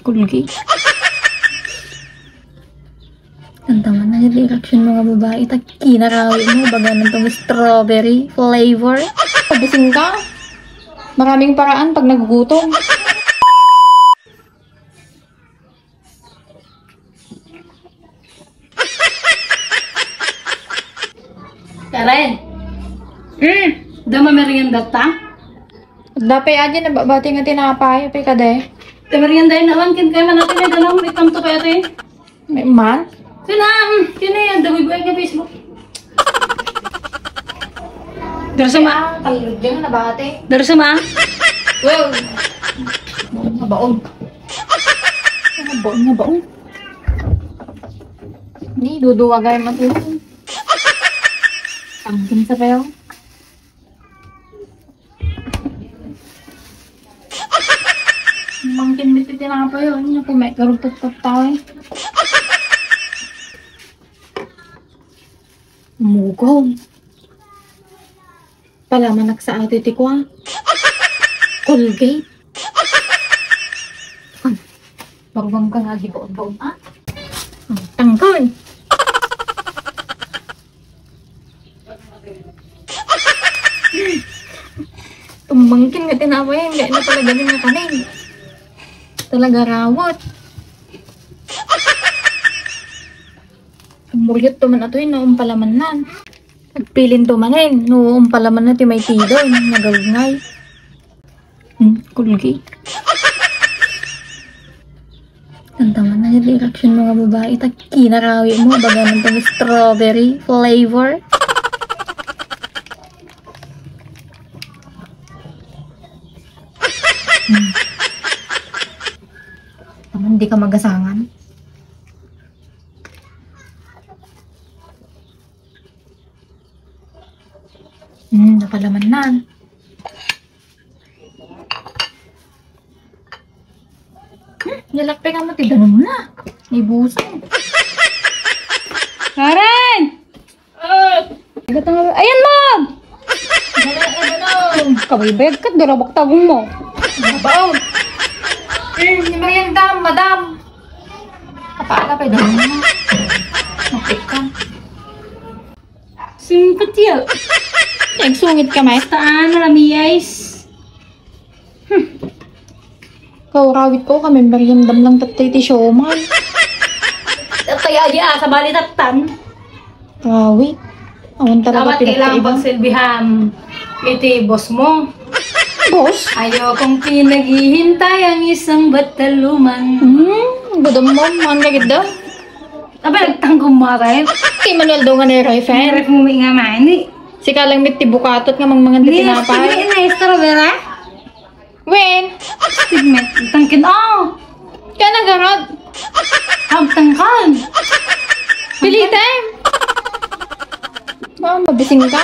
Kulgi. Tantaman na yung reaction mga babae. Kinarawi mo baga ng itong strawberry flavor. Pabising ka. Maraming paraan pag nagugutom. Karen! Dama merienda ta? Dapay aja na babati nga tinapay. Apay ka de. Te merienda yun naman, kin kayo man natin yung dalawang itam to kaya te. May man? Kina yan, dami buhay ka Facebook. Darsama? Talod dyan na nabate. Darsama? Well, nabaon. Nabaon. Ni, duduwagay matulog. Tangkin sa payo. Mangkin dito tinapa yun. Yung kumay karugtot-tot tao eh. Mugaw. Palamanak sa ate ti ko ah. Colgate. Marunong ka nga gibaon-baon ah. Tangkol. Tumangkin nga tinapa yan. Hindi na talaga din nga kanin. Talaga rawat. Ang muryot tuman ato yun, naumpalaman na. Nagpilin tumanin, naumpalaman na ti may tido, nagawingay. Kulgi. Tantaman na yung reaction mga babae. Kinarawi mo, baga ng itong strawberry flavor. Hindi ka magasangan. Napalaman na. Nilakpe ka mo, tidanon mo na. Ibusan. Karen! Ayan mo! Kabaybayag ka, darabak tagong mo. Nabaon. Ni merienda, madam. Kapala pa, danon mo na. Napik ka. Simpet ya. Nagsungit ka, May. Taan na lamiyais. Kaurawit ko kami, meriendam lang tatay ti siomay. Kaya di sa balitatan. Rawit. Awan talaga Dapat kailangan pinagkaiba. pagsilbihan. Iti boss mo. Boss? Ayokong pinaghihintay ang isang bataluman. Budom mo, man kagit daw. Aba, nagtanggong mo rin. Kay Manuel daw nga ni Rayfen. Pero kung may nga mani. Si kalang mit tibukatot nga mga Hindi, tinapay. na strawberry. Wen, Stigmet. Tangkin, oh! kaya nagarod. Habtangkan. Pilitin. Mabising ka.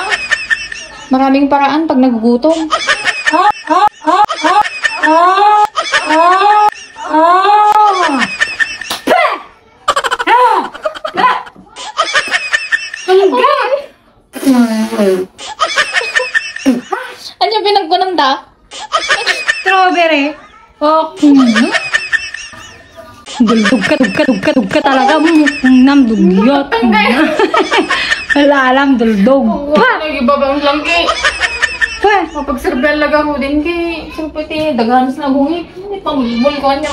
Maraming paraan pag nagugutom. Ano yung pinagkunam da? Strawberry. Duldog ka talaga. Namdugyot. Wala alam, duldog. Nagibabang lang kay. Mapagserbel lang ako din kay. Siyempre, daganas na bungi. Pamulbol ko niya.